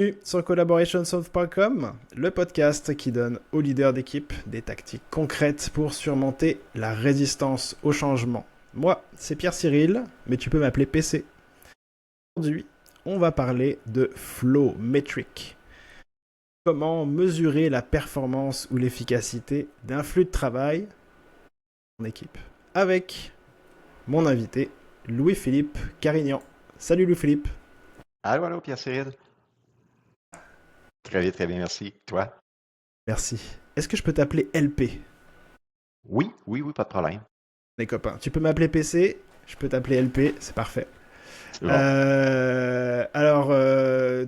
Bienvenue sur collaborationsoft.com, le podcast qui donne aux leaders d'équipe des tactiques concrètes pour surmonter la résistance au changement. Moi, c'est Pierre Cyril, mais tu peux m'appeler PC. Aujourd'hui, on va parler de flow metric. Comment mesurer la performance ou l'efficacité d'un flux de travail en équipe. Avec mon invité, Louis-Philippe Carignan. Salut Louis-Philippe. Allô, allô, Pierre Cyril. Très bien, merci. Toi? Merci. Est-ce que je peux t'appeler LP? Oui, oui, oui, pas de problème. Les copains. Tu peux m'appeler PC, je peux t'appeler LP, c'est parfait. C'est bon.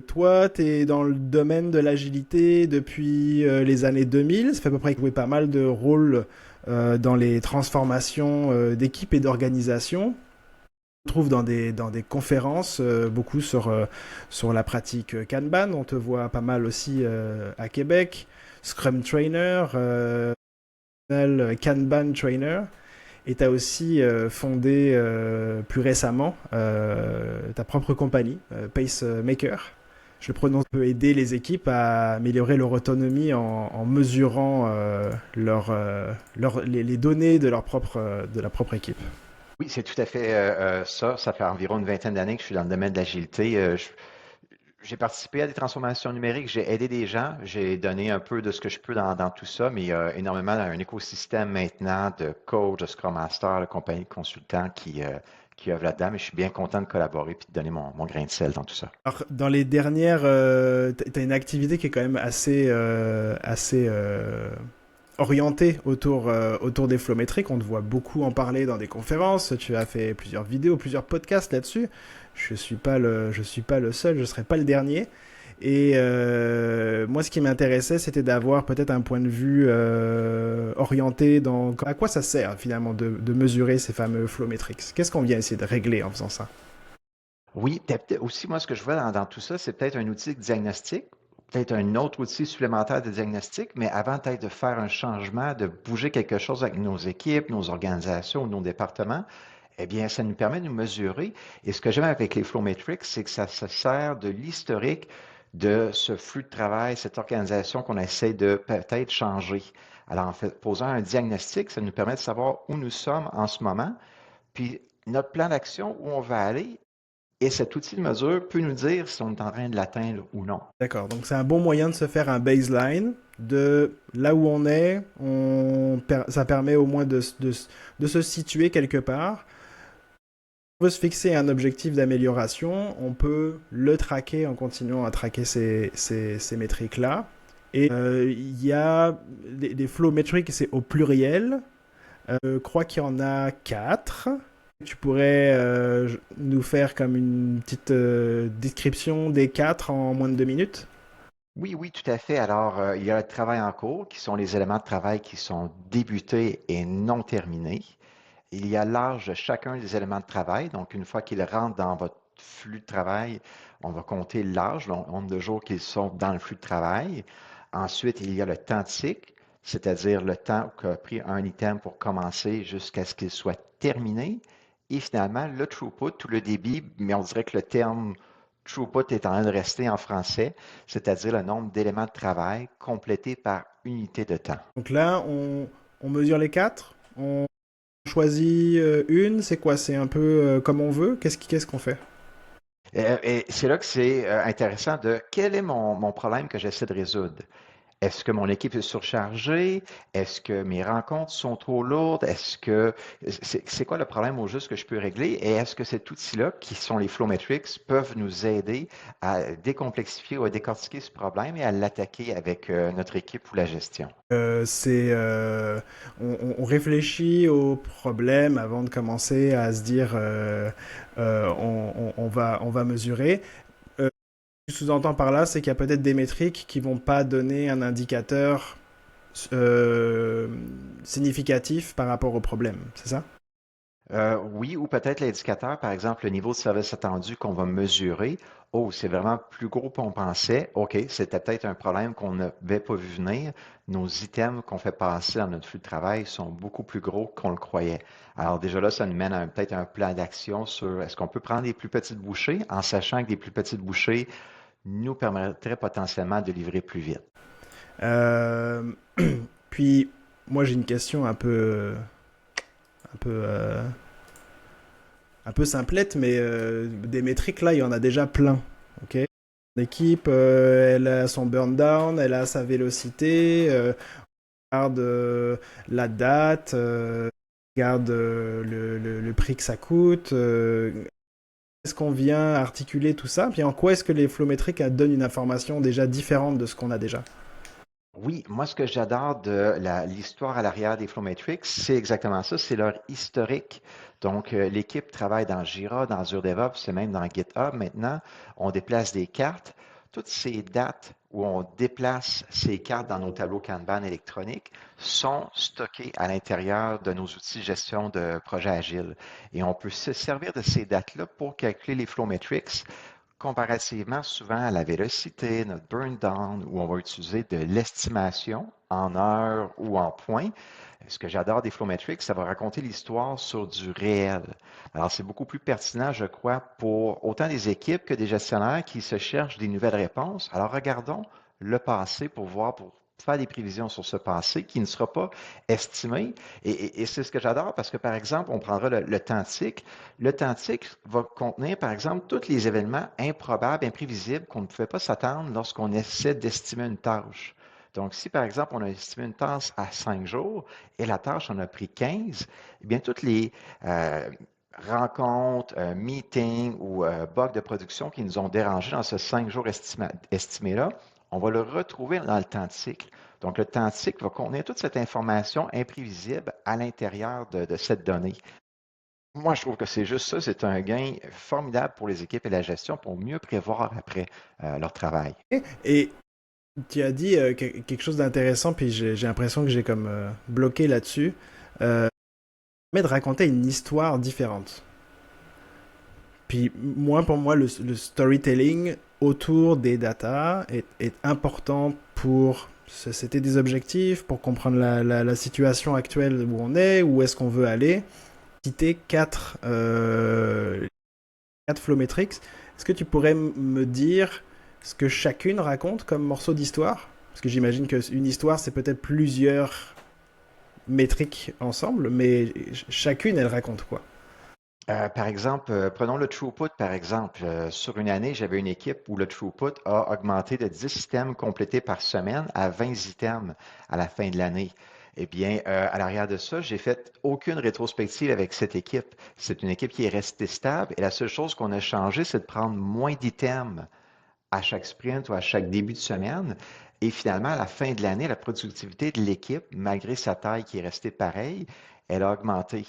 Toi, tu es dans le domaine de l'agilité depuis les années 2000. Ça fait à peu près joué pas mal de rôles dans les transformations d'équipe et d'organisation. On te trouve dans des conférences, beaucoup sur la pratique Kanban. On te voit pas mal aussi à Québec. Scrum Trainer, Kanban Trainer. Et tu as aussi fondé plus récemment ta propre compagnie, Pacemaker. Je le prononce, peut aider les équipes à améliorer leur autonomie en mesurant les données de la propre équipe. Oui, c'est tout à fait ça. Ça fait environ une vingtaine d'années que je suis dans le domaine de l'agilité. J'ai participé à des transformations numériques, j'ai aidé des gens, j'ai donné un peu de ce que je peux dans tout ça, mais il y a énormément un écosystème maintenant de coach, de Scrum Master, de compagnies de consultants qui œuvrent là-dedans, mais je suis bien content de collaborer et de donner mon grain de sel dans tout ça. Alors, dans les dernières, tu as une activité qui est quand même assez orientée autour des flow métriques. On te voit beaucoup en parler dans des conférences. Tu as fait plusieurs vidéos, plusieurs podcasts là-dessus. Je suis pas le seul, je ne serai pas le dernier. Et moi, ce qui m'intéressait, c'était d'avoir peut-être un point de vue orienté dans à quoi ça sert finalement de mesurer ces fameux flow metrics. Qu'est-ce qu'on vient essayer de régler en faisant ça? Oui, peut-être aussi, moi, ce que je vois dans tout ça, c'est peut-être un outil de diagnostic, peut-être un autre outil supplémentaire de diagnostic, mais avant peut-être de faire un changement, de bouger quelque chose avec nos équipes, nos organisations, nos départements, eh bien, ça nous permet de nous mesurer. Et ce que j'aime avec les flow metrics, c'est que ça se sert de l'historique de ce flux de travail, cette organisation qu'on essaie de peut-être changer. Alors, en fait, posant un diagnostic, ça nous permet de savoir où nous sommes en ce moment, puis notre plan d'action, où on va aller, et cet outil de mesure peut nous dire si on est en train de l'atteindre ou non. D'accord, donc c'est un bon moyen de se faire un baseline de là où on est. Ça permet au moins de se situer quelque part. On veut se fixer un objectif d'amélioration, on peut le traquer en continuant à traquer ces métriques-là. Et il y a des flow metrics, c'est au pluriel. Je crois qu'il y en a 4. Tu pourrais nous faire comme une petite description des 4 en moins de 2 minutes? Oui, oui, tout à fait. Alors, il y a le travail en cours, qui sont les éléments de travail qui sont débutés et non terminés. Il y a l'âge de chacun des éléments de travail. Donc, une fois qu'ils rentrent dans votre flux de travail, on va compter l'âge, le nombre de jours qu'ils sont dans le flux de travail. Ensuite, il y a le temps de cycle, c'est-à-dire le temps qu'a pris un item pour commencer jusqu'à ce qu'il soit terminé. Et finalement, le throughput ou le débit, mais on dirait que le terme throughput est en train de rester en français, c'est-à-dire le nombre d'éléments de travail complétés par unité de temps. Donc là, on mesure les 4. On choisit une. C'est quoi? C'est un peu comme on veut. Qu'est-ce qu'on fait? Et c'est là que c'est intéressant de quel est mon problème que j'essaie de résoudre. Est-ce que mon équipe est surchargée? Est-ce que mes rencontres sont trop lourdes? Est-ce que c'est quoi le problème au juste que je peux régler? Et est-ce que cet outil-là, qui sont les flow metrics, peuvent nous aider à décomplexifier ou à décortiquer ce problème et à l'attaquer avec notre équipe ou la gestion? C'est on réfléchit au problème avant de commencer à se dire on va mesurer. Ce que je sous-entends par là, c'est qu'il y a peut-être des métriques qui vont pas donner un indicateur euh, significatif par rapport au problème, c'est ça? Oui, ou peut-être l'indicateur, par exemple, le niveau de service attendu qu'on va mesurer. Oh, c'est vraiment plus gros qu'on pensait. OK, c'était peut-être un problème qu'on n'avait pas vu venir. Nos items qu'on fait passer dans notre flux de travail sont beaucoup plus gros qu'on le croyait. Alors déjà là, ça nous mène à peut-être un plan d'action sur est-ce qu'on peut prendre des plus petites bouchées en sachant que des plus petites bouchées nous permettrait potentiellement de livrer plus vite. Euh, Puis, moi, j'ai une question un peu, euh, un peu simplette, mais des métriques, là, il y en a déjà plein. Ok. L'équipe, elle a son burn down, elle a sa vélocité, on regarde la date, on regarde le prix que ça coûte. Est-ce qu'on vient articuler tout ça? Puis en quoi est-ce que les flow métriques donnent une information déjà différente de ce qu'on a déjà? Oui, moi, ce que j'adore de l'histoire à l'arrière des Flowmetrics, c'est exactement ça, c'est leur historique. Donc, l'équipe travaille dans Jira, dans Azure DevOps, c'est même dans GitHub maintenant. On déplace des cartes. Toutes ces dates où on déplace ces cartes dans nos tableaux Kanban électroniques sont stockées à l'intérieur de nos outils de gestion de projet agile. Et on peut se servir de ces dates-là pour calculer les Flowmetrics comparativement souvent à la vélocité, notre burn down, où on va utiliser de l'estimation en heures ou en points. Ce que j'adore des Flowmetrics, ça va raconter l'histoire sur du réel. Alors, c'est beaucoup plus pertinent, je crois, pour autant des équipes que des gestionnaires qui se cherchent des nouvelles réponses. Alors, regardons le passé pour voir, pour faire des prévisions sur ce passé qui ne sera pas estimé. Et c'est ce que j'adore parce que, par exemple, on prendra le temps de cycle. Le temps de cycle va contenir, par exemple, tous les événements improbables, imprévisibles qu'on ne pouvait pas s'attendre lorsqu'on essaie d'estimer une tâche. Donc, si par exemple, on a estimé une tâche à 5 jours et la tâche en a pris 15, eh bien, toutes les rencontres, meetings ou bugs de production qui nous ont dérangés dans ce 5 jours estimé-là, on va le retrouver dans le temps de cycle. Donc, le temps de cycle va contenir toute cette information imprévisible à l'intérieur de cette donnée. Moi, je trouve que c'est juste ça, c'est un gain formidable pour les équipes et la gestion pour mieux prévoir après leur travail. Et tu as dit quelque chose d'intéressant, puis j'ai l'impression que j'ai comme bloqué là-dessus. Mais de raconter une histoire différente. Puis moi, pour moi, le storytelling autour des data est important pour se setter des objectifs, pour comprendre la situation actuelle où on est, où est-ce qu'on veut aller. Citer quatre flow metrics. Est-ce que tu pourrais me dire ce que chacune raconte comme morceau d'histoire? Parce que j'imagine qu'une histoire, c'est peut-être plusieurs métriques ensemble, mais chacune, elle raconte quoi? Par exemple, prenons le throughput, par exemple. Sur une année, j'avais une équipe où le throughput a augmenté de 10 items complétés par semaine à 20 items à la fin de l'année. Eh bien, à l'arrière de ça, j'ai fait aucune rétrospective avec cette équipe. C'est une équipe qui est restée stable et la seule chose qu'on a changé, c'est de prendre moins d'items à chaque sprint ou à chaque début de semaine. Et finalement, à la fin de l'année, la productivité de l'équipe, malgré sa taille qui est restée pareille, elle a augmenté.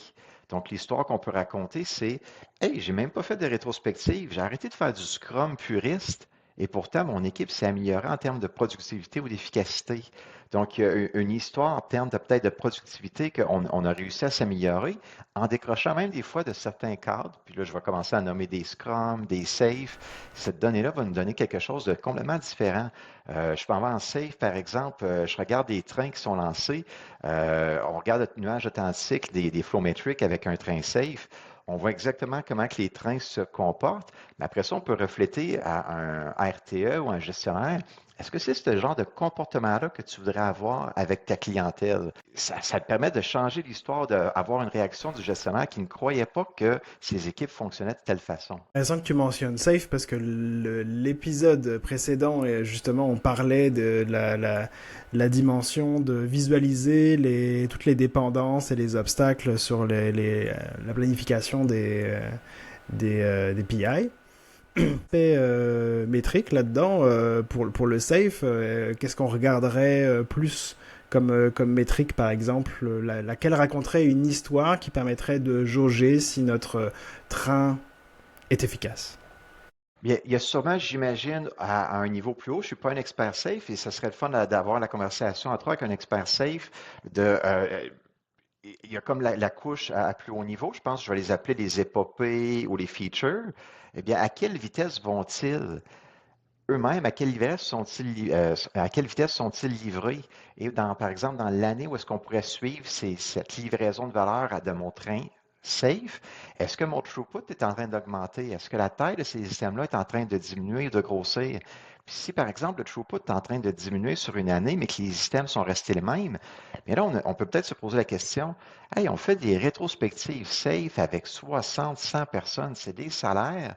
Donc, l'histoire qu'on peut raconter, c'est hey, j'ai même pas fait de rétrospective, j'ai arrêté de faire du Scrum puriste et pourtant, mon équipe s'est améliorée en termes de productivité ou d'efficacité. Donc, il y a une histoire en termes de peut-être de productivité qu'on a réussi à s'améliorer en décrochant même des fois de certains cadres. Puis là, je vais commencer à nommer des Scrum, des Safe. Cette donnée-là va nous donner quelque chose de complètement différent. Je peux en voir en Safe, par exemple, je regarde des trains qui sont lancés. On regarde le nuage de temps de cycle des flow metrics avec un train Safe. On voit exactement comment que les trains se comportent, mais après ça, on peut refléter à un RTE ou un gestionnaire. Est-ce que c'est ce genre de comportement-là que tu voudrais avoir avec ta clientèle? Ça te permet de changer l'histoire, d'avoir une réaction du gestionnaire qui ne croyait pas que ses équipes fonctionnaient de telle façon. Intéressant que tu mentionnes Safe parce que l'épisode précédent, justement, on parlait de la dimension de visualiser toutes les dépendances et les obstacles sur la planification des PI. Fait métrique là-dedans pour le safe, qu'est-ce qu'on regarderait plus comme métrique par exemple, laquelle raconterait une histoire qui permettrait de jauger si notre train est efficace. Bien, il y a sûrement, j'imagine, à un niveau plus haut, je ne suis pas un expert safe et ce serait le fun d'avoir la conversation à trois avec un expert safe il y a comme la couche à plus haut niveau, je pense, je vais les appeler les épopées ou les features. Eh bien, à quelle vitesse vont-ils eux-mêmes, à quelle vitesse sont-ils livrés? Et par exemple, dans l'année où est-ce qu'on pourrait suivre cette livraison de valeur de mon train safe, est-ce que mon throughput est en train d'augmenter? Est-ce que la taille de ces systèmes-là est en train de diminuer ou de grossir? Puis si, par exemple, le throughput est en train de diminuer sur une année, mais que les systèmes sont restés les mêmes, bien là, on peut peut-être se poser la question, hey, on fait des rétrospectives safe avec 60, 100 personnes, c'est des salaires,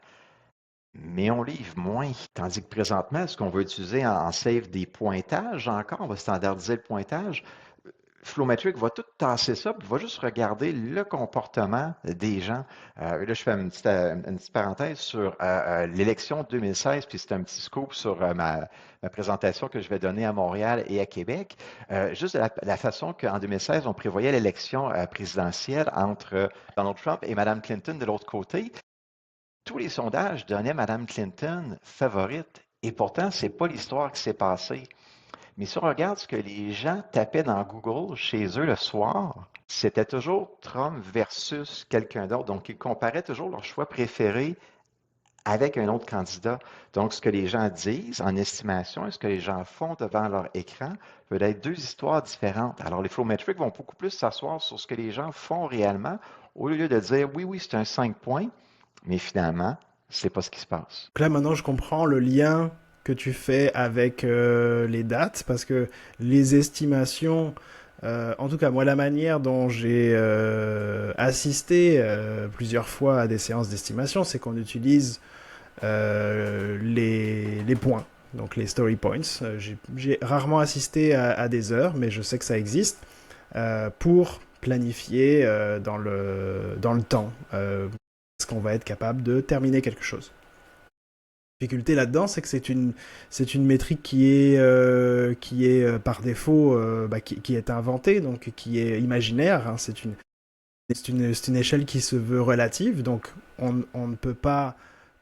mais on livre moins. Tandis que présentement, est-ce qu'on veut utiliser en save des pointages encore? On va standardiser le pointage. Flowmetric va tout tasser ça, puis va juste regarder le comportement des gens. Là, je fais une petite parenthèse sur l'élection 2016, puis c'est un petit scoop sur ma présentation que je vais donner à Montréal et à Québec. Juste de la façon qu'en 2016, on prévoyait l'élection présidentielle entre Donald Trump et Mme Clinton de l'autre côté. Tous les sondages donnaient Mme Clinton favorite, et pourtant, c'est pas l'histoire qui s'est passée. Mais si on regarde ce que les gens tapaient dans Google chez eux le soir, c'était toujours Trump versus quelqu'un d'autre. Donc, ils comparaient toujours leur choix préféré avec un autre candidat. Donc, ce que les gens disent en estimation et ce que les gens font devant leur écran peut être deux histoires différentes. Alors, les flowmetrics vont beaucoup plus s'asseoir sur ce que les gens font réellement au lieu de dire oui, oui, c'est un 5 points, mais finalement, c'est pas ce qui se passe. Donc là, maintenant, je comprends le lien que tu fais avec les dates, parce que les estimations, en tout cas, moi, la manière dont j'ai assisté plusieurs fois à des séances d'estimation, c'est qu'on utilise les points, donc les story points. J'ai rarement assisté à des heures, mais je sais que ça existe, pour planifier dans le temps. Est-ce qu'on va être capable de terminer quelque chose? La difficulté là-dedans, c'est que c'est une métrique qui est par défaut, qui est inventée, donc qui est imaginaire. Hein. C'est une échelle qui se veut relative, donc on ne peut pas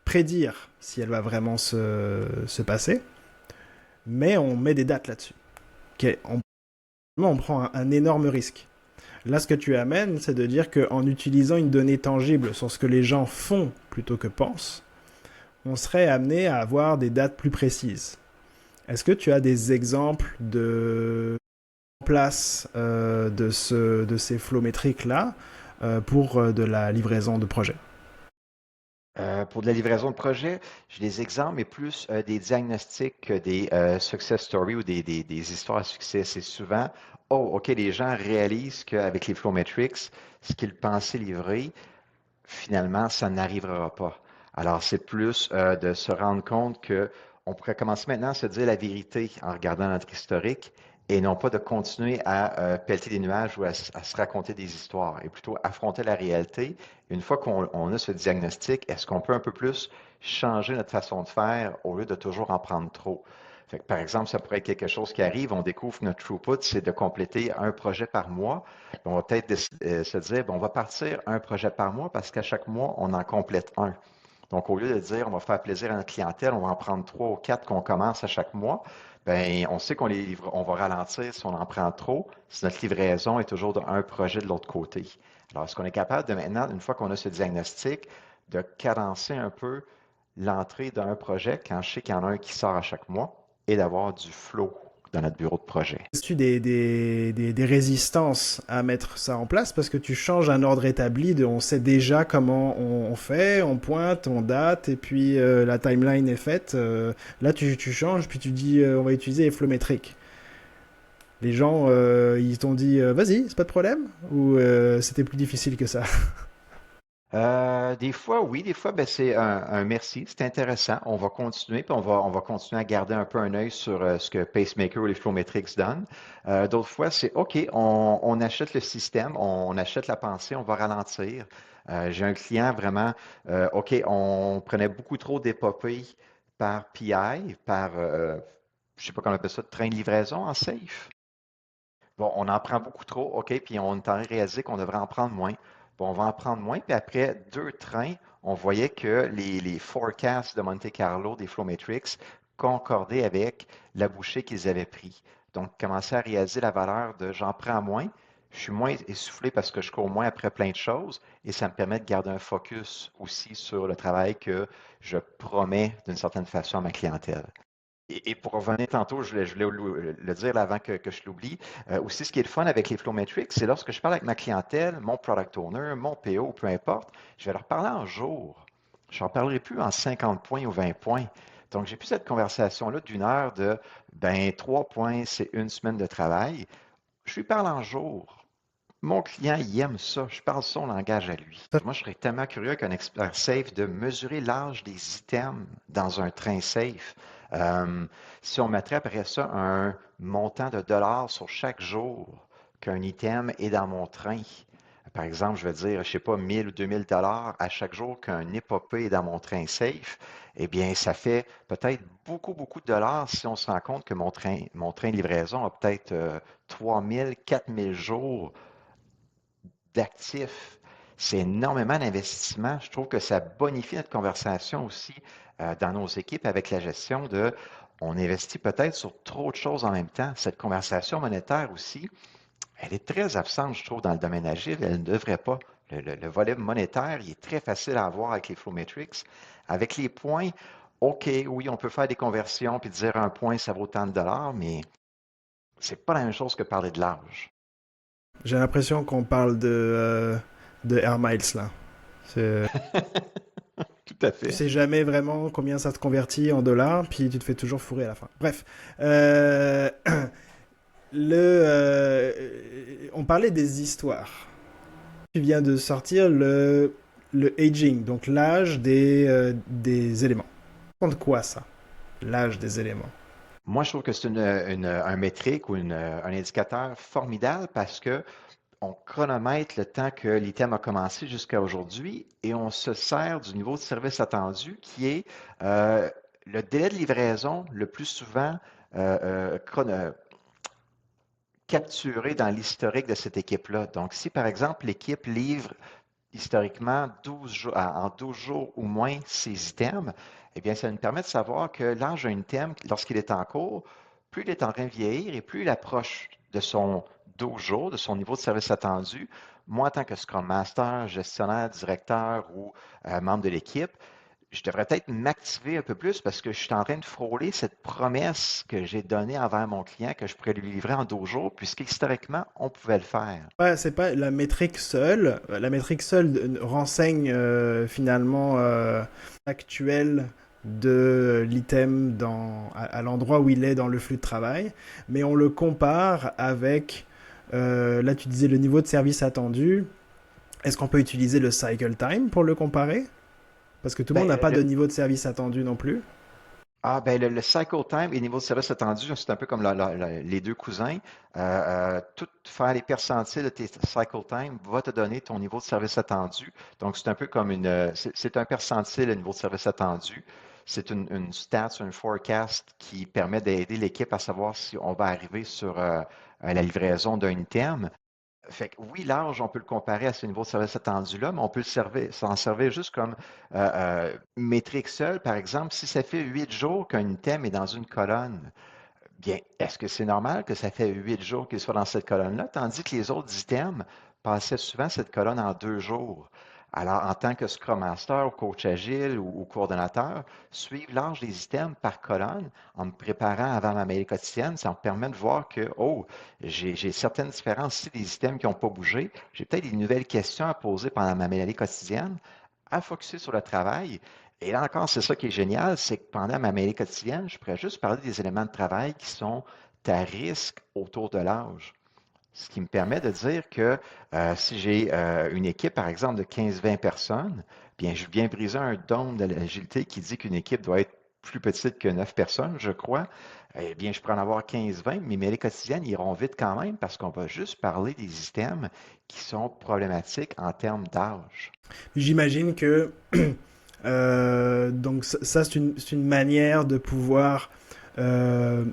prédire si elle va vraiment se passer, mais on met des dates là-dessus. Okay, on prend un énorme risque. Là, ce que tu amènes, c'est de dire qu'en utilisant une donnée tangible sur ce que les gens font plutôt que pensent, on serait amené à avoir des dates plus précises. Est-ce que tu as des exemples de place de ces flow métriques-là pour de la livraison de projet? Pour de la livraison de projet, j'ai des exemples, mais plus des diagnostics que des success stories ou des histoires à succès. C'est souvent, oh, OK, les gens réalisent qu'avec les flow metrics, ce qu'ils pensaient livrer, finalement, ça n'arrivera pas. Alors, c'est plus de se rendre compte que on pourrait commencer maintenant à se dire la vérité en regardant notre historique et non pas de continuer à pelleter des nuages ou à se raconter des histoires et plutôt affronter la réalité. Une fois qu'on a ce diagnostic, est-ce qu'on peut un peu plus changer notre façon de faire au lieu de toujours en prendre trop? Fait que, par exemple, ça pourrait être quelque chose qui arrive, on découvre que notre throughput, c'est de compléter un projet par mois. On va peut-être se dire, bon, on va partir un projet par mois parce qu'à chaque mois, on en complète un. Donc, au lieu de dire, on va faire plaisir à notre clientèle, on va en prendre trois ou quatre qu'on commence à chaque mois, ben, on sait qu'on les livre, on va ralentir si on en prend trop, si notre livraison est toujours d'un projet de l'autre côté. Alors, est-ce qu'on est capable de maintenant, une fois qu'on a ce diagnostic, de cadencer un peu l'entrée d'un projet quand je sais qu'il y en a un qui sort à chaque mois et d'avoir du flow dans notre bureau de projet? As-tu des résistances à mettre ça en place parce que tu changes un ordre établi, on sait déjà comment on fait, on pointe, on date, et puis la timeline est faite. Là, tu changes, puis tu dis on va utiliser les flow métriques. Les gens, ils t'ont dit vas-y, c'est pas de problème? Ou c'était plus difficile que ça? Des fois, oui, des fois, ben, c'est un merci, c'est intéressant. On va continuer, puis on va continuer à garder un peu un œil sur ce que Pacemaker ou les Flowmetrics donnent. D'autres fois, c'est OK, on achète le système, on achète la pensée, on va ralentir. J'ai un client vraiment, OK, on prenait beaucoup trop d'épopées par PI, je sais pas comment on appelle ça, train de livraison en safe. Bon, on en prend beaucoup trop, OK, puis on est en train de réaliser qu'on devrait en prendre moins. Bon, on va en prendre moins, puis après deux trains, on voyait que les forecasts de Monte Carlo des Flowmetrics concordaient avec la bouchée qu'ils avaient pris. Donc, commencer à réaliser la valeur de j'en prends moins, je suis moins essoufflé parce que je cours moins après plein de choses, et ça me permet de garder un focus aussi sur le travail que je promets d'une certaine façon à ma clientèle. Et pour revenir tantôt, je voulais le dire là avant que je l'oublie. Aussi, ce qui est le fun avec les Flow Metrics, c'est lorsque je parle avec ma clientèle, mon product owner, mon PO, peu importe, je vais leur parler en jours. Je n'en parlerai plus en 50 points ou 20 points. Donc, j'ai plus cette conversation-là d'une heure de, ben, 3 points, c'est une semaine de travail. Je lui parle en jours. Mon client, il aime ça. Je parle son langage à lui. Ça, Moi, je serais tellement curieux qu'un expert safe de mesurer l'âge des items dans un train safe. Euh, Si on mettrait après ça un montant de dollars sur chaque jour qu'un item est dans mon train, par exemple, je vais dire, je sais pas, 1000 ou 2000 dollars à chaque jour qu'un épopée est dans mon train safe, eh bien, ça fait peut-être beaucoup, beaucoup de dollars si on se rend compte que mon train de livraison a peut-être 3000, 4000 jours d'actifs. C'est énormément d'investissement. Je trouve que ça bonifie notre conversation aussi dans nos équipes avec la gestion de on investit peut-être sur trop de choses en même temps. Cette conversation monétaire aussi, elle est très absente, je trouve, dans le domaine agile. Elle ne devrait pas. Le volet monétaire, il est très facile à avoir avec les flow metrics. Avec les points, OK, oui, on peut faire des conversions puis dire un point, ça vaut tant de dollars, mais c'est pas la même chose que parler de l'âge. j'ai l'impression qu'on parle de Air Miles là. C'est- Tout à Tu fait. sais jamais vraiment combien ça te convertit en dollars, puis tu te fais toujours fourrer à la fin. Bref, on parlait des histoires. Tu viens de sortir le aging, donc l'âge des éléments. Ça compte quoi ça? L'âge des éléments. Moi, je trouve que c'est un métrique ou un indicateur formidable parce que on chronomètre le temps que l'item a commencé jusqu'à aujourd'hui et on se sert du niveau de service attendu qui est le délai de livraison le plus souvent capturé dans l'historique de cette équipe-là. Donc, si par exemple l'équipe livre historiquement 12 jours, en 12 jours ou moins ces items, eh bien, ça nous permet de savoir que l'âge d'un item, lorsqu'il est en cours, plus il est en train de vieillir et plus il approche de son 12 jours, de son niveau de service attendu. Moi, en tant que Scrum Master, gestionnaire, directeur ou membre de l'équipe, je devrais peut-être m'activer un peu plus parce que je suis en train de frôler cette promesse que j'ai donnée envers mon client que je pourrais lui livrer en 12 jours, puisqu'historiquement, on pouvait le faire. C'est pas la métrique seule. La métrique seule renseigne finalement actuel de l'item à l'endroit où il est dans le flux de travail, mais on le compare avec, là tu disais le niveau de service attendu. Est-ce qu'on peut utiliser le cycle time pour le comparer? Parce que tout le monde Ben, n'a pas de niveau de service attendu non plus. ben le cycle time et le niveau de service attendu, c'est un peu comme les deux cousins. Tout faire les percentiles de tes cycle time va te donner ton niveau de service attendu. Donc, c'est un peu comme c'est un percentile, le niveau de service attendu. C'est une stat, une forecast qui permet d'aider l'équipe à savoir si on va arriver sur la livraison d'un item. Fait que oui, l'âge, on peut le comparer à ce niveau de service attendu-là, mais on peut s'en servir juste comme métrique seule. Par exemple, si ça fait 8 jours qu'un item est dans une colonne, bien, est-ce que c'est normal que ça fait 8 jours qu'il soit dans cette colonne-là, tandis que les autres items passaient souvent cette colonne en 2 jours? Alors, en tant que Scrum Master, ou coach agile ou coordonnateur, suivre l'âge des items par colonne en me préparant avant ma mail quotidienne, ça me permet de voir que, oh, j'ai certaines différences ici, des items qui n'ont pas bougé. J'ai peut-être des nouvelles questions à poser pendant ma mail quotidienne, à focuser sur le travail. Et là encore, c'est ça qui est génial, c'est que pendant ma mêlée quotidienne, je pourrais juste parler des éléments de travail qui sont à risque autour de l'âge. Ce qui me permet de dire que si j'ai une équipe, par exemple, de 15-20 personnes, bien, je viens briser un dôme de l'agilité qui dit qu'une équipe doit être plus petite que 9 personnes, je crois. Eh bien, je pourrais en avoir 15-20, mais mes mêlées quotidiennes iront vite quand même parce qu'on va juste parler des items qui sont problématiques en termes d'âge. J'imagine que donc ça c'est une manière de pouvoir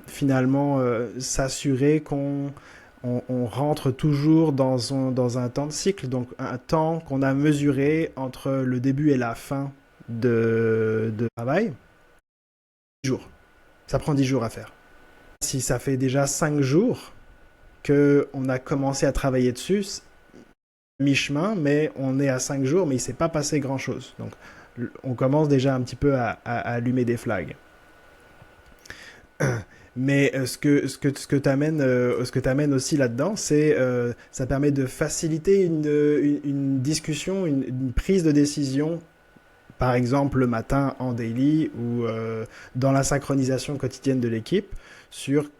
finalement s'assurer qu'on rentre toujours dans un temps de cycle, donc un temps qu'on a mesuré entre le début et la fin de travail. 10 jours. Ça prend 10 jours à faire. Si ça fait déjà 5 jours qu'on a commencé à travailler dessus, mi-chemin, mais on est à 5 jours, mais il ne s'est pas passé grand-chose. Donc on commence déjà un petit peu à allumer des flags. Mais ce que t'amènes aussi là-dedans, c'est ça permet de faciliter une discussion, une prise de décision, par exemple le matin en daily ou dans la synchronisation quotidienne de l'équipe, sur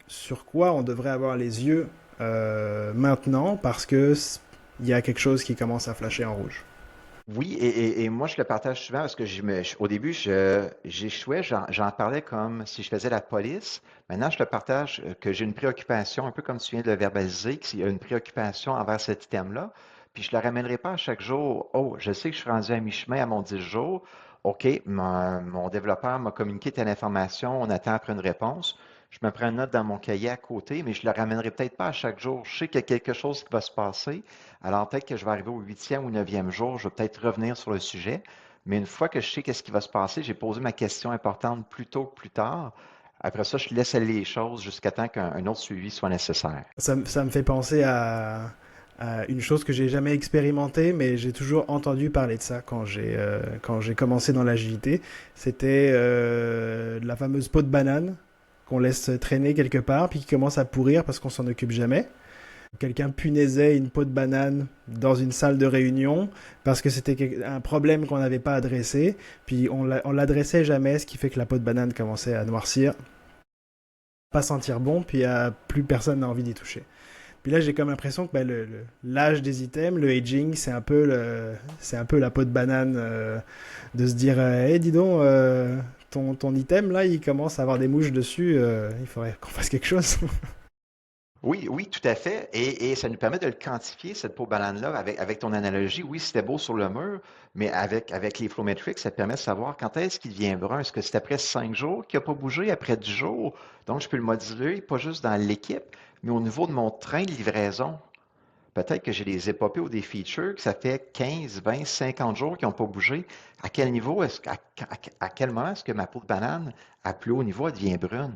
quoi on devrait avoir les yeux maintenant parce que il y a quelque chose qui commence à flasher en rouge. Oui, et moi, je le partage souvent parce que au début, j'échouais, j'en parlais comme si je faisais la police. Maintenant, je le partage que j'ai une préoccupation, un peu comme tu viens de le verbaliser, qu'il y a une préoccupation envers cet item-là. Puis je ne le ramènerai pas à chaque jour. Oh, je sais que je suis rendu à mi-chemin à mon 10 jours. OK, mon développeur m'a communiqué telle information, on attend après une réponse. Je me prends une note dans mon cahier à côté, mais je ne le ramènerai peut-être pas à chaque jour. Je sais qu'il y a quelque chose qui va se passer. Alors peut-être que je vais arriver au huitième ou neuvième jour, je vais peut-être revenir sur le sujet, mais une fois que je sais qu'est-ce qui va se passer, j'ai posé ma question importante plus tôt que plus tard. Après ça, je laisse aller les choses jusqu'à temps qu'un autre suivi soit nécessaire. Ça me fait penser à une chose que j'ai jamais expérimentée, mais j'ai toujours entendu parler de ça quand j'ai commencé dans l'agilité. C'était la fameuse peau de banane qu'on laisse traîner quelque part, puis qui commence à pourrir parce qu'on s'en occupe jamais. Quelqu'un punaisait une peau de banane dans une salle de réunion parce que c'était un problème qu'on n'avait pas adressé, puis on l'adressait jamais, ce qui fait que la peau de banane commençait à noircir, pas sentir bon, puis plus personne n'a envie d'y toucher. Puis là, j'ai comme l'impression que l'âge des items, le aging, c'est un peu la peau de banane de se dire, hey, dis donc, ton item là, il commence à avoir des mouches dessus, il faudrait qu'on fasse quelque chose. Oui, oui, tout à fait. Et ça nous permet de le quantifier, cette peau banane-là, avec ton analogie. Oui, c'était beau sur le mur, mais avec les flow metrics, ça te permet de savoir quand est-ce qu'il devient brun. Est-ce que c'est après 5 jours qu'il n'a pas bougé, après 10 jours? Donc, je peux le moduler, pas juste dans l'équipe, mais au niveau de mon train de livraison. Peut-être que j'ai des épopées ou des features que ça fait 15, 20, 50 jours qui n'ont pas bougé. À quel niveau à quel moment est-ce que ma peau de banane, à plus haut niveau, elle devient brune?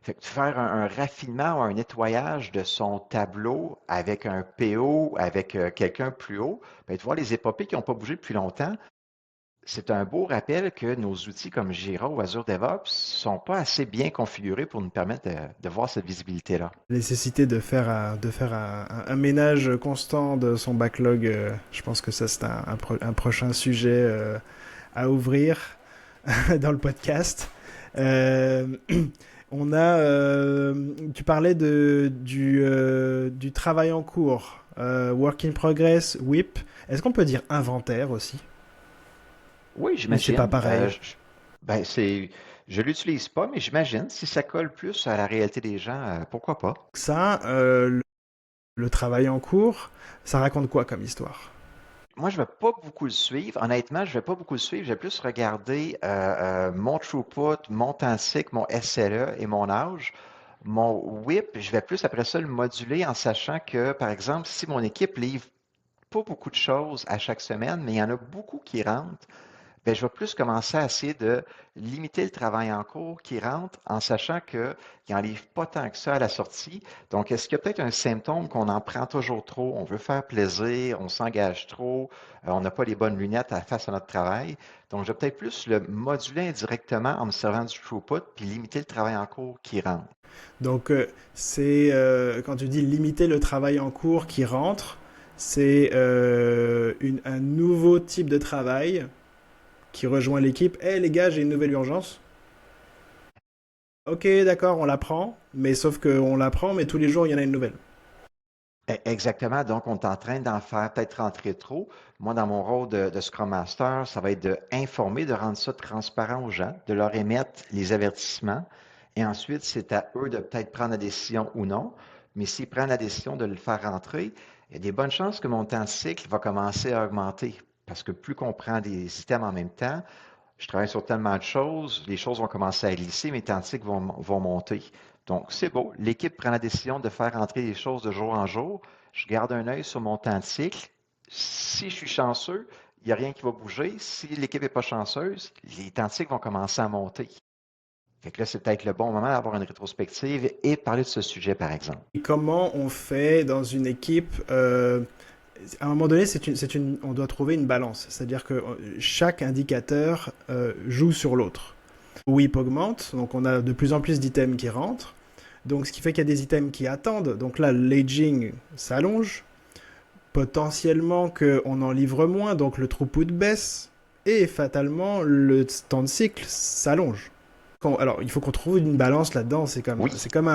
Fait que faire un raffinement ou un nettoyage de son tableau avec un PO, avec quelqu'un plus haut, ben, de voir les épopées qui n'ont pas bougé depuis longtemps, c'est un beau rappel que nos outils comme Jira ou Azure DevOps sont pas assez bien configurés pour nous permettre de voir cette visibilité-là. Nécessité de faire un ménage constant de son backlog, je pense que ça c'est un prochain sujet à ouvrir dans le podcast. Euh, tu parlais du travail en cours, work in progress, WIP. Est-ce qu'on peut dire inventaire aussi? Oui, Ou c'est pas j'imagine. pareil? Ben, je l'utilise pas, mais j'imagine si ça colle plus à la réalité des gens, pourquoi pas? Ça, le travail en cours, ça raconte quoi comme histoire? Moi, je vais pas beaucoup le suivre. Honnêtement, je vais pas beaucoup le suivre. Je vais plus regarder mon throughput, mon temps de cycle, mon SLE et mon âge. Mon WIP, je vais plus après ça le moduler en sachant que, par exemple, si mon équipe livre pas beaucoup de choses à chaque semaine, mais il y en a beaucoup qui rentrent, ben, je vais plus commencer à essayer de limiter le travail en cours qui rentre en sachant qu'il n'en livre pas tant que ça à la sortie. Donc, est-ce qu'il y a peut-être un symptôme qu'on en prend toujours trop? On veut faire plaisir, on s'engage trop, on n'a pas les bonnes lunettes face à notre travail. Donc, je vais peut-être plus le moduler indirectement en me servant du throughput puis limiter le travail en cours qui rentre. Donc, c'est quand tu dis limiter le travail en cours qui rentre, c'est un nouveau type de travail qui rejoint l'équipe. Eh les gars, j'ai une nouvelle urgence. Ok, d'accord, on la prend, mais sauf qu'on la prend, mais tous les jours, il y en a une nouvelle. Exactement. Donc, on est en train d'en faire peut-être rentrer trop. Moi, dans mon rôle de Scrum Master, ça va être d'informer, de rendre ça transparent aux gens, de leur émettre les avertissements. Et ensuite, c'est à eux de peut-être prendre la décision ou non. Mais s'ils prennent la décision de le faire rentrer, il y a des bonnes chances que mon temps de cycle va commencer à augmenter. Parce que plus qu'on prend des systèmes en même temps, je travaille sur tellement de choses, les choses vont commencer à glisser, mes temps de cycle vont monter. Donc, c'est beau. L'équipe prend la décision de faire entrer les choses de jour en jour. Je garde un œil sur mon temps de cycle. Si je suis chanceux, il n'y a rien qui va bouger. Si l'équipe n'est pas chanceuse, les temps de cycle vont commencer à monter. Fait que là, c'est peut-être le bon moment d'avoir une rétrospective et parler de ce sujet, par exemple. Et comment on fait dans une équipe à un moment donné, on doit trouver une balance. C'est-à-dire que chaque indicateur joue sur l'autre. WIP augmente, donc on a de plus en plus d'items qui rentrent. Donc ce qui fait qu'il y a des items qui attendent. Donc là, l'aging s'allonge. Potentiellement qu'on en livre moins, donc le throughput baisse. Et fatalement, le temps de cycle s'allonge. Alors, il faut qu'on trouve une balance là-dedans. Oui, C'est comme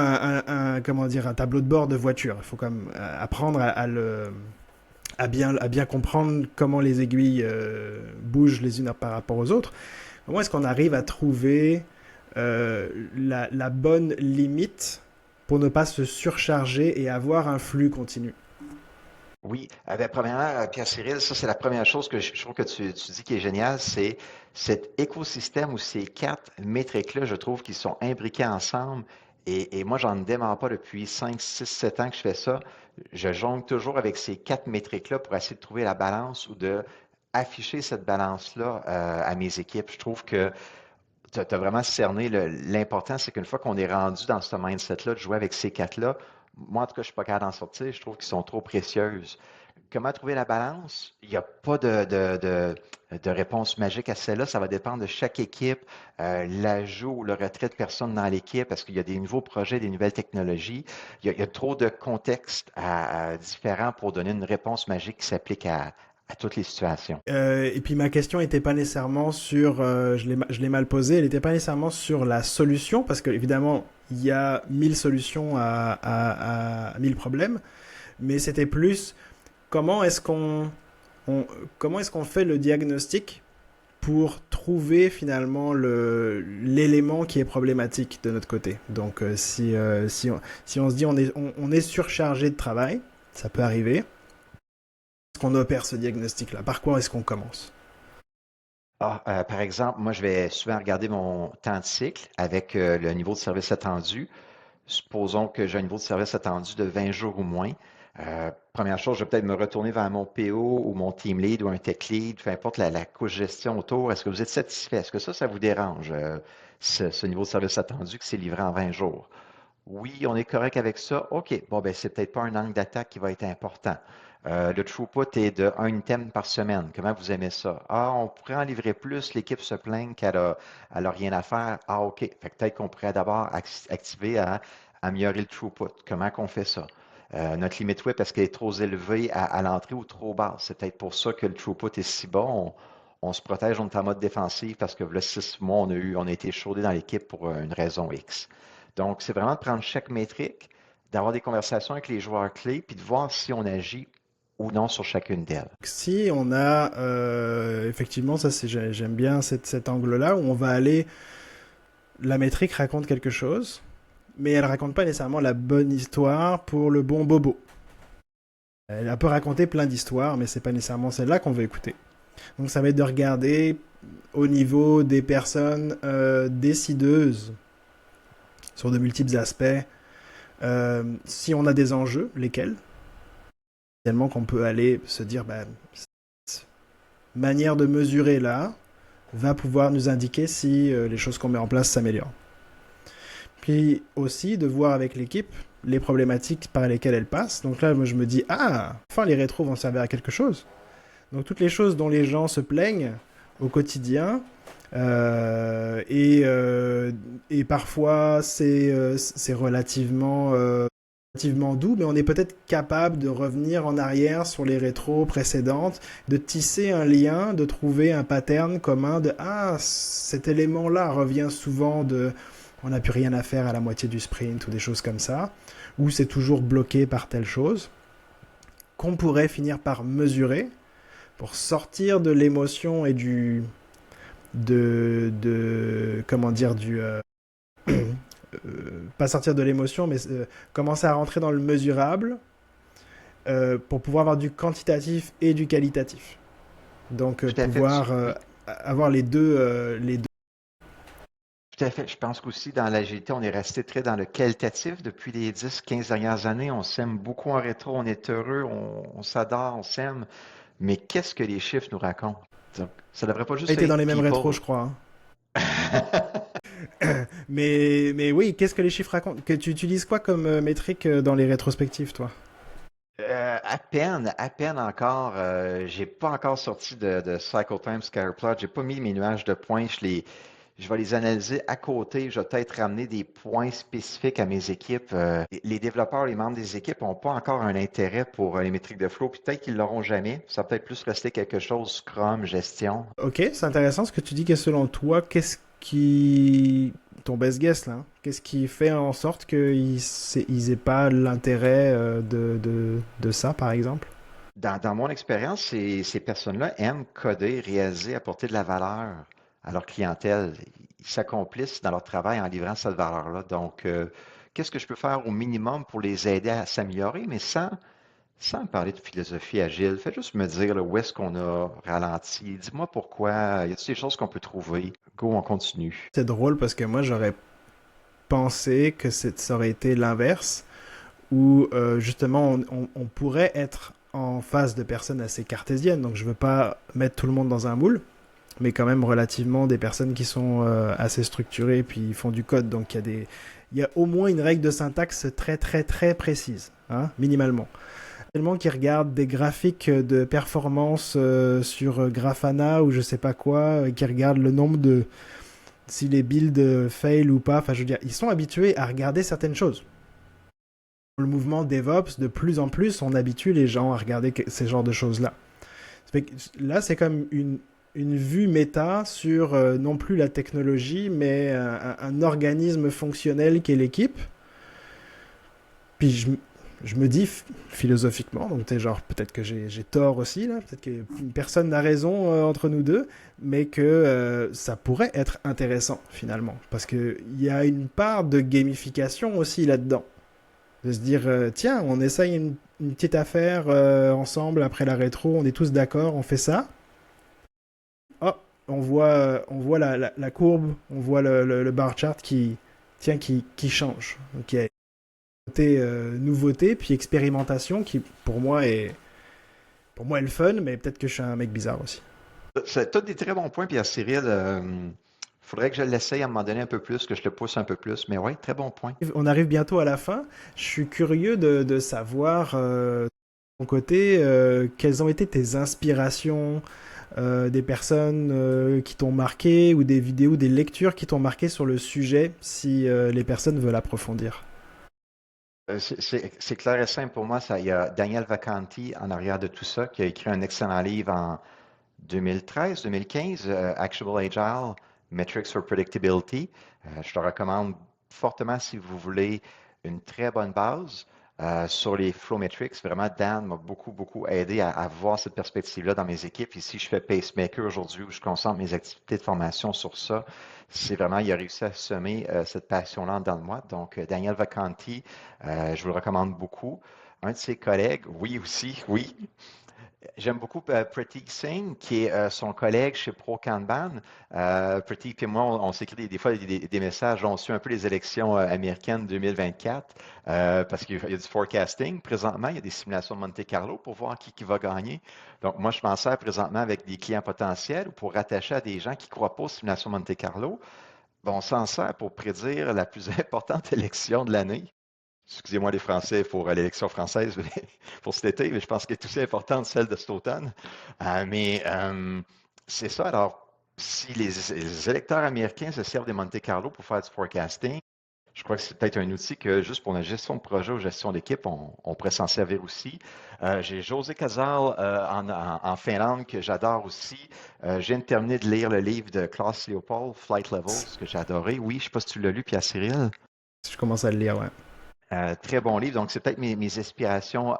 comment dire, un tableau de bord de voiture. Il faut comme apprendre à bien comprendre comment les aiguilles bougent les unes par rapport aux autres. Comment est-ce qu'on arrive à trouver la bonne limite pour ne pas se surcharger et avoir un flux continu? oui. Ben, premièrement, Pierre-Cyril, ça c'est la première chose que je trouve que tu dis qui est géniale, c'est cet écosystème ou ces quatre métriques-là, je trouve qu'ils sont imbriqués ensemble. Et moi, j'en démarre pas depuis 5, 6, 7 ans que je fais ça. Je jongle toujours avec ces quatre métriques-là pour essayer de trouver la balance ou de afficher cette balance-là à mes équipes. Je trouve que tu as vraiment cerné l'important, c'est qu'une fois qu'on est rendu dans ce mindset-là, de jouer avec ces quatre-là, moi, en tout cas, je suis pas capable d'en sortir. Je trouve qu'ils sont trop précieuses. Comment trouver la balance? Il n'y a pas de réponse magique à celle-là. Ça va dépendre de chaque équipe, l'ajout ou le retrait de personnes dans l'équipe, parce qu'il y a des nouveaux projets, des nouvelles technologies. Il y a trop de contextes différents pour donner une réponse magique qui s'applique à toutes les situations. Et puis ma question n'était pas nécessairement sur, je l'ai mal posée, elle n'était pas nécessairement sur la solution, parce que évidemment il y a 1000 solutions à 1000 problèmes, mais c'était plus comment est-ce comment est-ce qu'on fait le diagnostic pour trouver finalement l'élément qui est problématique de notre côté. Donc si on se dit on est surchargé de travail, ça peut arriver. Est-ce qu'on opère ce diagnostic-là? Par quoi est-ce qu'on commence? Par exemple, moi, je vais souvent regarder mon temps de cycle avec le niveau de service attendu. Supposons que j'ai un niveau de service attendu de 20 jours ou moins. Première chose, je vais peut-être me retourner vers mon PO ou mon team lead ou un tech lead, peu importe la couche gestion autour. Est-ce que vous êtes satisfait? Est-ce que ça vous dérange, ce niveau de service attendu que c'est livré en 20 jours? Oui, on est correct avec ça. OK. Bon, ben, c'est peut-être pas un angle d'attaque qui va être important. Le throughput est de un item par semaine. Comment vous aimez ça? Ah, on pourrait en livrer plus. L'équipe se plaint elle a rien à faire. Ah, OK. Fait que peut-être qu'on pourrait d'abord activer à améliorer le throughput. Comment qu'on fait ça? Notre limite web, est-ce qu'elle est trop élevée à l'entrée ou trop basse? C'est peut-être pour ça que le throughput est si bas. On se protège, on est en mode défensif parce que là, 6 mois, on a été chaudé dans l'équipe pour une raison X. Donc, c'est vraiment de prendre chaque métrique, d'avoir des conversations avec les joueurs clés, puis de voir si on agit ou non sur chacune d'elles. Si on a effectivement, j'aime bien cet angle-là où on va aller, la métrique raconte quelque chose, mais elle raconte pas nécessairement la bonne histoire pour le bon bobo. Elle peut raconter plein d'histoires, mais c'est pas nécessairement celle-là qu'on veut écouter. Donc ça va être de regarder au niveau des personnes décideuses sur de multiples aspects, si on a des enjeux, lesquels, tellement qu'on peut aller se dire, bah, cette manière de mesurer là va pouvoir nous indiquer si les choses qu'on met en place s'améliorent. Puis aussi de voir avec l'équipe les problématiques par lesquelles elle passe. Donc là, moi je me dis, ah, enfin les rétros vont servir à quelque chose. Donc toutes les choses dont les gens se plaignent au quotidien, et parfois c'est relativement doux, mais on est peut-être capable de revenir en arrière sur les rétros précédentes, de tisser un lien, de trouver un pattern commun de ah, cet élément-là revient souvent de on n'a plus rien à faire à la moitié du sprint ou des choses comme ça, ou c'est toujours bloqué par telle chose, qu'on pourrait finir par mesurer pour sortir de l'émotion et comment dire, pas sortir de l'émotion, mais commencer à rentrer dans le mesurable pour pouvoir avoir du quantitatif et du qualitatif. Donc Tout à fait. pouvoir Oui, avoir les deux. tout à fait. Je pense qu'aussi dans l'agilité, on est resté très dans le qualitatif depuis les 10, 15 dernières années. On s'aime beaucoup en rétro, on est heureux, on s'adore, on s'aime. Mais qu'est-ce que les chiffres nous racontent? Donc, ça devrait pas A juste été dans être les mêmes rétros, people. je crois. Mais oui, qu'est-ce que les chiffres racontent? Que tu utilises quoi comme métrique dans les rétrospectives, toi? À peine encore. J'ai pas encore sorti de Cycle Time Scatterplot. J'ai pas mis mes nuages de points. je vais les analyser à côté. Je vais peut-être ramener des points spécifiques à mes équipes. Les développeurs, les membres des équipes n'ont pas encore un intérêt pour les métriques de flow, puis peut-être qu'ils l'auront jamais. Ça va peut-être plus rester quelque chose Scrum, gestion. Ok, c'est intéressant ce que tu dis, que selon toi, qu'est-ce qui... Ton best guess là, hein, qu'est-ce qui fait en sorte qu'ils aient pas l'intérêt de ça, par exemple? Dans mon expérience, ces personnes-là aiment coder, réaliser, apporter de la valeur à leur clientèle. Ils s'accomplissent dans leur travail en livrant cette valeur-là. Donc, qu'est-ce que je peux faire au minimum pour les aider à s'améliorer, mais sans me parler de philosophie agile? Fais juste me dire là, où est-ce qu'on a ralenti. Dis-moi pourquoi. Y a-t-il des choses qu'on peut trouver? Go, on continue. C'est drôle parce que moi j'aurais pensé que ça aurait été l'inverse, où justement on pourrait être en face de personnes assez cartésiennes, donc je veux pas mettre tout le monde dans un moule, mais quand même relativement des personnes qui sont assez structurées puis font du code, donc il y a au moins une règle de syntaxe très très très précise, hein, minimalement. Tellement qui regardent des graphiques de performance sur Grafana ou je sais pas quoi, qui regardent le nombre de si les builds fail ou pas. Enfin, je veux dire, ils sont habitués à regarder certaines choses. Le mouvement DevOps, de plus en plus, on habitue les gens à regarder ces genres de choses-là. Là, c'est comme une vue méta sur non plus la technologie, mais un organisme fonctionnel qu'est l'équipe. Puis je me dis philosophiquement, donc t'es genre peut-être que j'ai tort aussi là, peut-être que personne n'a raison entre nous deux, mais que ça pourrait être intéressant finalement, parce que il y a une part de gamification aussi là-dedans, de se dire tiens, on essaye une petite affaire ensemble après la rétro, on est tous d'accord, on fait ça. Oh, on voit la courbe, on voit le bar chart qui change. Donc il y a côté nouveauté puis expérimentation qui pour moi est le fun, mais peut-être que je suis un mec bizarre aussi. C'est tous des très bons points, Pierre Cyril. Faudrait que je l'essaye à un moment donné un peu plus, que je le pousse un peu plus. Mais ouais, très bon point. On arrive bientôt à la fin. Je suis curieux de savoir de ton côté quelles ont été tes inspirations, des personnes qui t'ont marqué ou des vidéos, des lectures qui t'ont marqué sur le sujet si les personnes veulent approfondir. C'est clair et simple pour moi. Ça, il y a Daniel Vacanti en arrière de tout ça, qui a écrit un excellent livre en 2013-2015, Actionable Agile, Metrics for Predictability. Je te recommande fortement si vous voulez une très bonne base sur les flow metrics. Vraiment, Dan m'a beaucoup, beaucoup aidé à voir cette perspective-là dans mes équipes. Ici, je fais Pacemaker aujourd'hui où je concentre mes activités de formation sur ça. C'est vraiment, il a réussi à semer cette passion-là dans moi. Donc, Daniel Vacanti, je vous le recommande beaucoup. Un de ses collègues, oui aussi, oui, j'aime beaucoup Pratik Singh, qui est son collègue chez ProKanban. Pratik et moi, on s'écrit des fois des messages. On suit un peu les élections américaines 2024 parce qu'il y a du forecasting. Présentement, il y a des simulations de Monte Carlo pour voir qui va gagner. Donc, moi, je m'en sers présentement avec des clients potentiels ou pour rattacher à des gens qui ne croient pas aux simulations Monte Carlo. Bon, on s'en sert pour prédire la plus importante élection de l'année. Excusez-moi les Français pour l'élection française pour cet été, mais je pense qu'elle est aussi importante celle de cet automne. Mais c'est ça. Alors, si les électeurs américains se servent des Monte Carlo pour faire du forecasting, je crois que c'est peut-être un outil que juste pour la gestion de projet ou gestion d'équipe, on pourrait s'en servir aussi. J'ai José Casal en Finlande que j'adore aussi. Je viens de terminer de lire le livre de Klaus Leopold, Flight Levels, que j'ai adoré. Oui, je ne sais pas si tu l'as lu, Pierre Cyril. Je commence à le lire, ouais. Très bon livre. Donc, c'est peut-être mes inspirations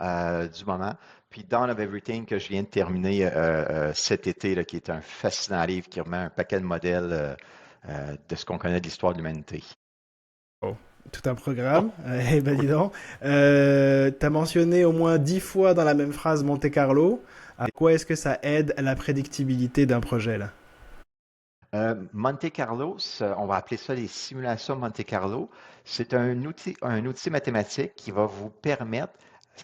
du moment. Puis Dawn of Everything que je viens de terminer cet été, là, qui est un fascinant livre qui remet un paquet de modèles de ce qu'on connaît de l'histoire de l'humanité. Oh. Tout un programme. Eh ben dis donc. T'as mentionné au moins 10 fois dans la même phrase Monte Carlo. À quoi est-ce que ça aide à la prédictibilité d'un projet là? Monte Carlo, on va appeler ça les simulations Monte Carlo. C'est un outil mathématique qui va vous permettre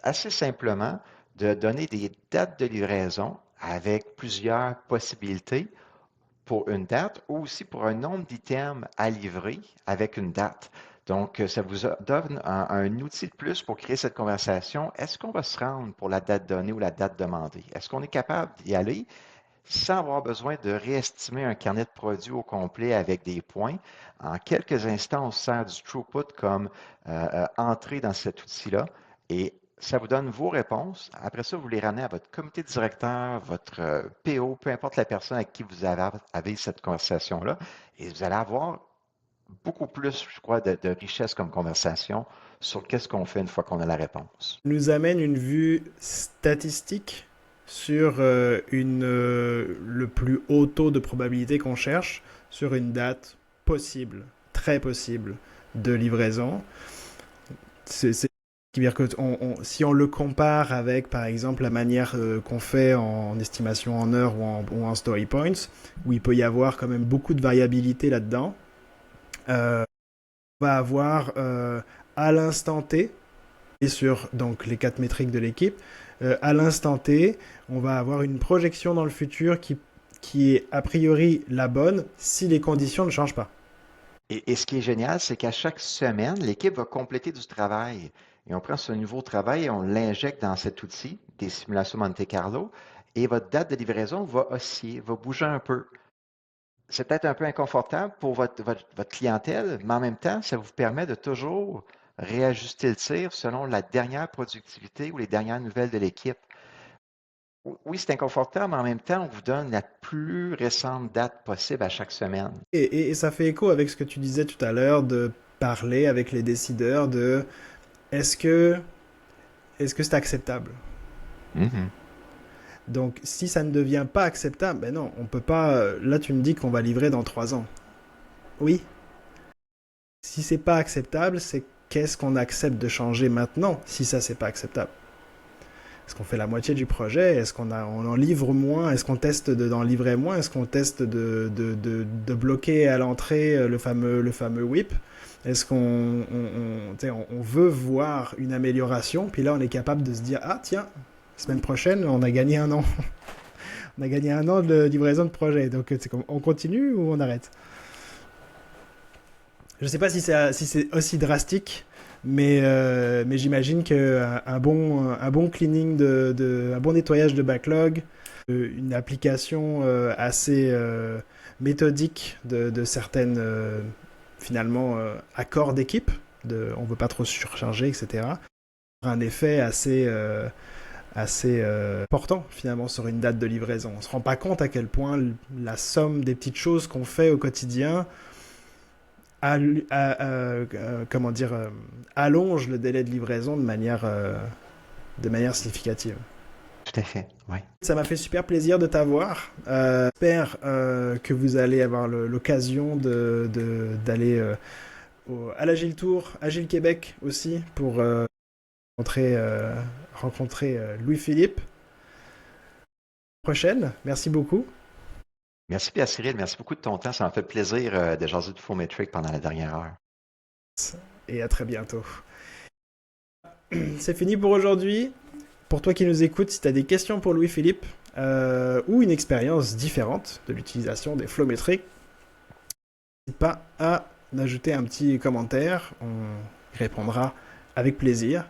assez simplement de donner des dates de livraison avec plusieurs possibilités pour une date ou aussi pour un nombre d'items à livrer avec une date. Donc, ça vous donne un outil de plus pour créer cette conversation. Est-ce qu'on va se rendre pour la date donnée ou la date demandée? Est-ce qu'on est capable d'y aller? sans avoir besoin de réestimer un carnet de produits au complet avec des points. En quelques instants, on sert du throughput comme entrée dans cet outil-là et ça vous donne vos réponses. Après ça, vous les ramenez à votre comité directeur, votre PO, peu importe la personne avec qui vous avez cette conversation-là, et vous allez avoir beaucoup plus, je crois, de richesse comme conversation sur qu'est-ce qu'on fait une fois qu'on a la réponse. Nous amène une vue statistique sur le plus haut taux de probabilité qu'on cherche sur une date possible, très possible, de livraison. C'est-à-dire que si on le compare avec, par exemple, la manière qu'on fait en estimation en heures ou en story points, où il peut y avoir quand même beaucoup de variabilité là-dedans, on va avoir à l'instant T, et sur donc, les 4 métriques de l'équipe, à l'instant T, on va avoir une projection dans le futur qui est a priori la bonne si les conditions ne changent pas. Et ce qui est génial, c'est qu'à chaque semaine, l'équipe va compléter du travail. Et on prend ce nouveau travail et on l'injecte dans cet outil, des simulations Monte Carlo, et votre date de livraison va osciller, va bouger un peu. C'est peut-être un peu inconfortable pour votre clientèle, mais en même temps, ça vous permet de toujours réajuster le tir selon la dernière productivité ou les dernières nouvelles de l'équipe. Oui, c'est inconfortable, mais en même temps, on vous donne la plus récente date possible à chaque semaine. Et ça fait écho avec ce que tu disais tout à l'heure de parler avec les décideurs de est-ce que est-ce que c'est acceptable? Mhm. Donc si ça ne devient pas acceptable, ben non, on peut pas. Là, tu me dis qu'on va livrer dans 3 ans. Oui. Si c'est pas acceptable, c'est qu'est-ce qu'on accepte de changer maintenant si ça c'est pas acceptable? Est-ce qu'on fait la moitié du projet? Est-ce on en livre moins? Est-ce qu'on teste d'en livrer moins? Est-ce qu'on teste de bloquer à l'entrée le fameux whip? Est-ce on veut voir une amélioration? Puis là, on est capable de se dire, ah tiens, semaine prochaine, on a gagné un an. On a gagné un an de livraison de projet. Donc, c'est comme, on continue ou on arrête? Je sais pas si c'est aussi drastique, mais j'imagine qu'un bon cleaning, un bon nettoyage de backlog, une application assez méthodique de certaines, finalement, accords d'équipe, on ne veut pas trop surcharger, etc., aura un effet assez important, finalement, sur une date de livraison. On ne se rend pas compte à quel point la somme des petites choses qu'on fait au quotidien comment dire, allonge le délai de livraison de manière significative. Tout à fait, oui. Ça m'a fait super plaisir de t'avoir. J'espère que vous allez avoir l'occasion d'aller à l'Agile Tour, Agile Québec aussi, pour rencontrer Louis-Philippe. Prochaine, merci beaucoup. Merci Pierre Cyril, merci beaucoup de ton temps. Ça m'a fait plaisir de jaser de Flowmetric pendant la dernière heure. Et à très bientôt. C'est fini pour aujourd'hui. Pour toi qui nous écoutes, si tu as des questions pour Louis-Philippe ou une expérience différente de l'utilisation des Flowmetric, n'hésite pas à ajouter un petit commentaire. On y répondra avec plaisir.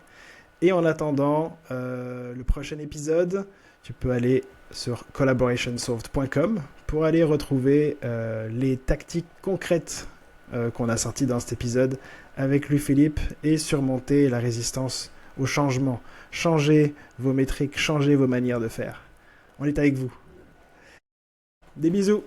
Et en attendant le prochain épisode, tu peux aller sur collaborationsoft.com pour aller retrouver les tactiques concrètes qu'on a sorties dans cet épisode avec Louis-Philippe et surmonter la résistance au changement. Changez vos métriques, changez vos manières de faire. On est avec vous. Des bisous.